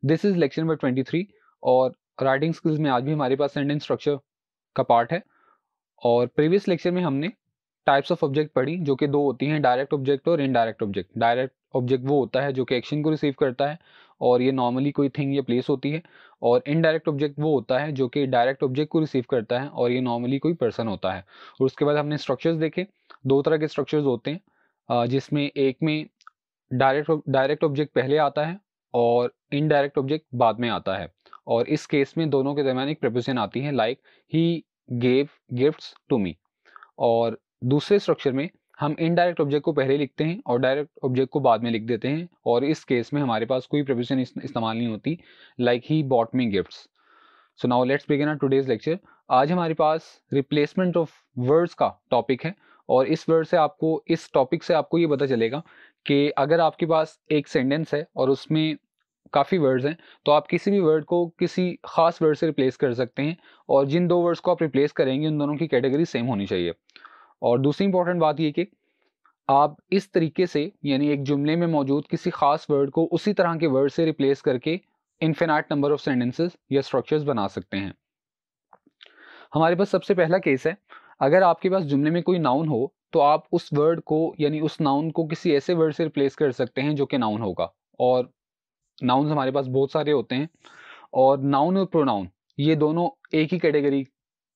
This is lecture number 23 और writing skills में आज भी हमारे पास सेंटेंस स्ट्रक्चर का पार्ट है। और प्रीवियस लेक्चर में हमने टाइप्स ऑफ ऑब्जेक्ट पढ़ी जो कि दो होती हैं, डायरेक्ट ऑब्जेक्ट और इनडायरेक्ट ऑब्जेक्ट। डायरेक्ट ऑब्जेक्ट वो होता है जो कि एक्शन को रिसीव करता है और ये नॉर्मली कोई थिंग या प्लेस होती है, और इनडायरेक्ट ऑब्जेक्ट वो होता है जो कि डायरेक्ट ऑब्जेक्ट को रिसीव करता है और ये नॉर्मली कोई पर्सन होता है। और उसके बाद हमने स्ट्रक्चर्स देखे। दो तरह के स्ट्रक्चर्स होते हैं, जिसमें एक में डायरेक्ट ऑब्जेक्ट पहले आता है और इनडायरेक्ट ऑब्जेक्ट बाद में आता है, और इस केस में दोनों के दरमियान एक प्रपोजिशन आती है, like he gave gifts to me. और दूसरे स्ट्रक्चर में हम इनडायरेक्ट ऑब्जेक्ट को पहले लिखते हैं और डायरेक्ट ऑब्जेक्ट को बाद में लिख देते हैं, और इस केस में हमारे पास कोई प्रपोजिशन इस्तेमाल नहीं होती, like he bought me gifts. So now let's begin our today's lecture. आज हमारे पास रिप्लेसमेंट ऑफ वर्ड्स का टॉपिक है, और इस टॉपिक से आपको ये पता चलेगा कि अगर आपके पास एक सेंटेंस है और उसमें काफ़ी वर्ड्स हैं, तो आप किसी भी वर्ड को किसी खास वर्ड से रिप्लेस कर सकते हैं, और जिन दो वर्ड्स को आप रिप्लेस करेंगे उन दोनों की कैटेगरी सेम होनी चाहिए। और दूसरी इंपॉर्टेंट बात ये कि आप इस तरीके से, यानी एक जुमले में मौजूद किसी खास वर्ड को उसी तरह के वर्ड से रिप्लेस करके इनफिनाइट नंबर ऑफ सेंटेंसेस या स्ट्रक्चर्स बना सकते हैं। हमारे पास सबसे पहला केस है, अगर आपके पास जुमले में कोई नाउन हो तो आप उस वर्ड को, यानी उस नाउन को किसी ऐसे वर्ड से रिप्लेस कर सकते हैं जो कि नाउन होगा। और नाउन्स हमारे पास बहुत सारे होते हैं, और नाउन और प्रोनाउन ये दोनों एक ही कैटेगरी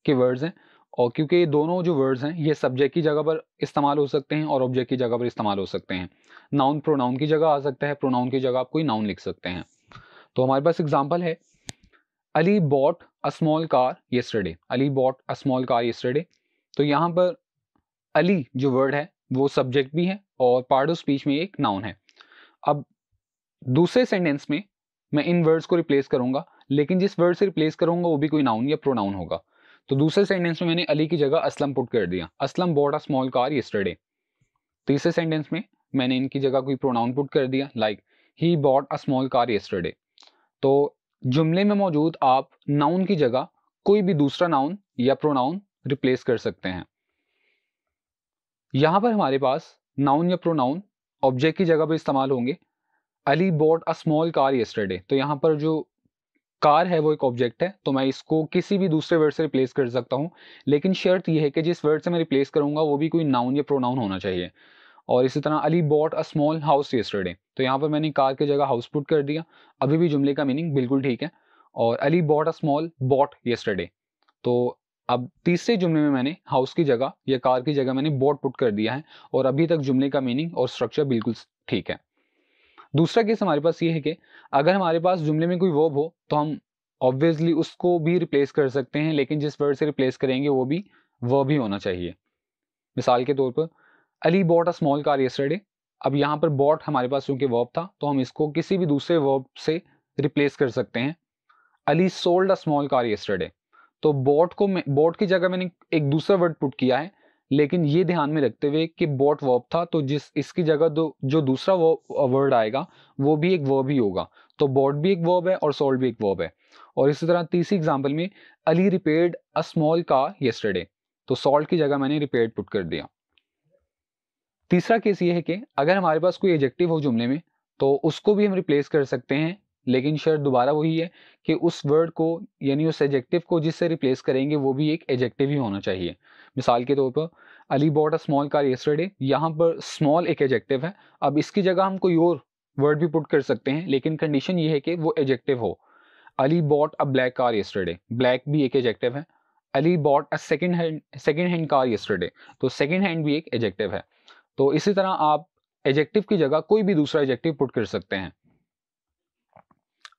के वर्ड्स हैं, और क्योंकि ये दोनों जो वर्ड्स हैं ये सब्जेक्ट की जगह पर इस्तेमाल हो सकते हैं और ऑब्जेक्ट की जगह पर इस्तेमाल हो सकते हैं। नाउन प्रोनाउन की जगह आ सकता है, प्रोनाउन की जगह आप कोई नाउन लिख सकते हैं। तो हमारे पास एग्जांपल है, Ali bought a small car yesterday. Ali bought a small car yesterday. तो यहाँ पर अली जो वर्ड है वो सब्जेक्ट भी है और पार्ट ऑफ स्पीच में एक नाउन है। अब दूसरे सेंटेंस में मैं इन वर्ड्स को रिप्लेस करूंगा, लेकिन जिस वर्ड से रिप्लेस करूंगा वो भी कोई नाउन या प्रोनाउन होगा। तो दूसरे सेंटेंस में मैंने अली की जगह असलम पुट कर दिया, Aslam bot a small car yesterday. तीसरे सेंटेंस में मैंने इनकी जगह कोई प्रोनाउन पुट कर दिया, like he bot a small car yesterday. तो जुमले में मौजूद आप नाउन की जगह कोई भी दूसरा नाउन या प्रोनाउन रिप्लेस कर सकते हैं। यहां पर हमारे पास नाउन या प्रोनाउन ऑब्जेक्ट की जगह पर इस्तेमाल होंगे। Ali bought a small car yesterday, तो यहाँ पर जो कार है वो एक ऑब्जेक्ट है, तो मैं इसको किसी भी दूसरे वर्ड से रिप्लेस कर सकता हूँ, लेकिन शर्त यह है कि जिस वर्ड से मैं रिप्लेस करूंगा वो भी कोई नाउन या प्रोनाउन होना चाहिए। और इसी तरह Ali bought a small house yesterday, तो यहाँ पर मैंने कार की जगह हाउस पुट कर दिया, अभी भी जुमले का मीनिंग बिल्कुल ठीक है। और Ali bought a small boat yesterday, तो अब तीसरे जुमले में मैंने हाउस की जगह या कार की जगह मैंने बॉट पुट कर दिया है, और अभी तक जुमले का मीनिंग और स्ट्रक्चर बिल्कुल ठीक है। दूसरा केस हमारे पास ये है कि अगर हमारे पास जुमले में कोई वर्ब हो तो हम ऑब्वियसली उसको भी रिप्लेस कर सकते हैं, लेकिन जिस वर्ड से रिप्लेस करेंगे वो भी वर्ब ही होना चाहिए। मिसाल के तौर पर Ali bought a small car yesterday. अब यहाँ पर बॉट हमारे पास चूंकि वर्ब था तो हम इसको किसी भी दूसरे वर्ब से रिप्लेस कर सकते हैं, Ali sold a small car yesterday. तो बॉट की जगह मैंने एक दूसरा वर्ड पुट किया है, लेकिन ये ध्यान में रखते हुए कि बॉट वर्ब था, तो जिस इसकी जगह जो दूसरा वर्ड आएगा वो भी एक वर्ब ही होगा। तो बॉट भी एक वर्ब है और सोल्ड भी एक वर्ब है। और इसी तरह तीसरी एग्जांपल में अली रिपेयर्ड अ स्मॉल कार येस्टरडे, तो सोल्ड की जगह मैंने रिपेयर्ड पुट कर दिया। तीसरा केस ये है कि अगर हमारे पास कोई एडजेक्टिव हो जुमले में तो उसको भी हम रिप्लेस कर सकते हैं, लेकिन शर्त दोबारा वही है कि उस वर्ड को, यानी उस एडजेक्टिव को जिससे रिप्लेस करेंगे वो भी एक एडजेक्टिव ही होना चाहिए। मिसाल के तौर पर Ali bought a small car yesterday, यहाँ पर स्मॉल एक एडजेक्टिव है। अब इसकी जगह हम कोई और वर्ड भी पुट कर सकते हैं, लेकिन कंडीशन ये है कि वो एडजेक्टिव हो। अली बॉट अ ब्लैक कार येस्टरडे, ब्लैक भी एक एडजेक्टिव है। Ali bought a second hand car yesterday, तो सेकेंड हैंड भी एक एडजेक्टिव है। तो इसी तरह आप एडजेक्टिव की जगह कोई भी दूसरा एडजेक्टिव पुट कर सकते हैं।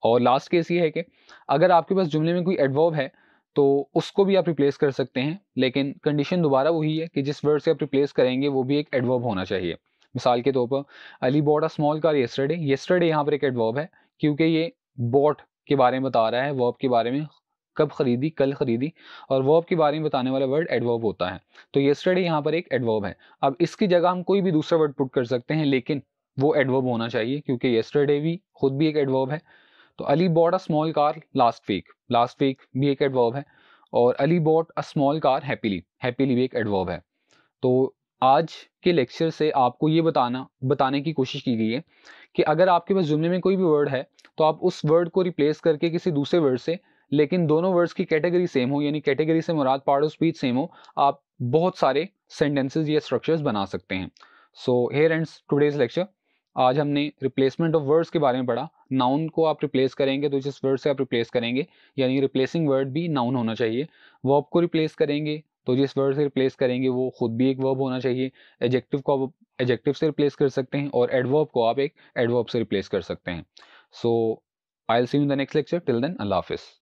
और लास्ट केस ये है कि अगर आपके पास जुमले में कोई एडवर्ब है तो उसको भी आप रिप्लेस कर सकते हैं, लेकिन कंडीशन दोबारा वही है कि जिस वर्ड से आप रिप्लेस करेंगे वो भी एक एडवर्ब होना चाहिए। मिसाल के तौर पर Ali bought a small car yesterday, yesterday यहाँ पर एक एडवर्ब है क्योंकि ये बॉट के बारे में बता रहा है, वर्ब के बारे में, कब खरीदी, कल खरीदी, और वर्ब के बारे में बताने वाला वर्ड एडवर्ब होता है। तो येस्टरडे यहाँ पर एक एडवर्ब है। अब इसकी जगह हम कोई भी दूसरा वर्ड पुट कर सकते हैं, लेकिन वो एडवर्ब होना चाहिए क्योंकि येस्टरडे भी खुद भी एक एडवर्ब है। तो Ali bought a small car last week, last week भी एक एडवर्ब है। और Ali bought a small car happily, happily भी एक एडवर्ब है। तो आज के लेक्चर से आपको ये बताने की कोशिश की गई है कि अगर आपके पास जुमले में कोई भी वर्ड है तो आप उस वर्ड को रिप्लेस करके किसी दूसरे वर्ड से, लेकिन दोनों वर्ड्स की कैटेगरी सेम हो, यानी कैटेगरी से मुराद पार्ट ऑफ स्पीच सेम हो, आप बहुत सारे सेंटेंसेस या स्ट्रक्चर्स बना सकते हैं। So here ends today's lecture. आज हमने रिप्लेसमेंट ऑफ वर्ड्स के बारे में पढ़ा। नाउन को आप रिप्लेस करेंगे तो जिस वर्ड से आप रिप्लेस करेंगे, यानी रिप्लेसिंग वर्ड भी नाउन होना चाहिए। वर्ब को रिप्लेस करेंगे तो जिस वर्ड से रिप्लेस करेंगे वो खुद भी एक वर्ब होना चाहिए। एडजेक्टिव को आप एडजेक्टिव से रिप्लेस कर सकते हैं और एडवर्ब को आप एक एडवर्ब से रिप्लेस कर सकते हैं। So I will see you in the next lecture. Till then, Allah हाफिज़।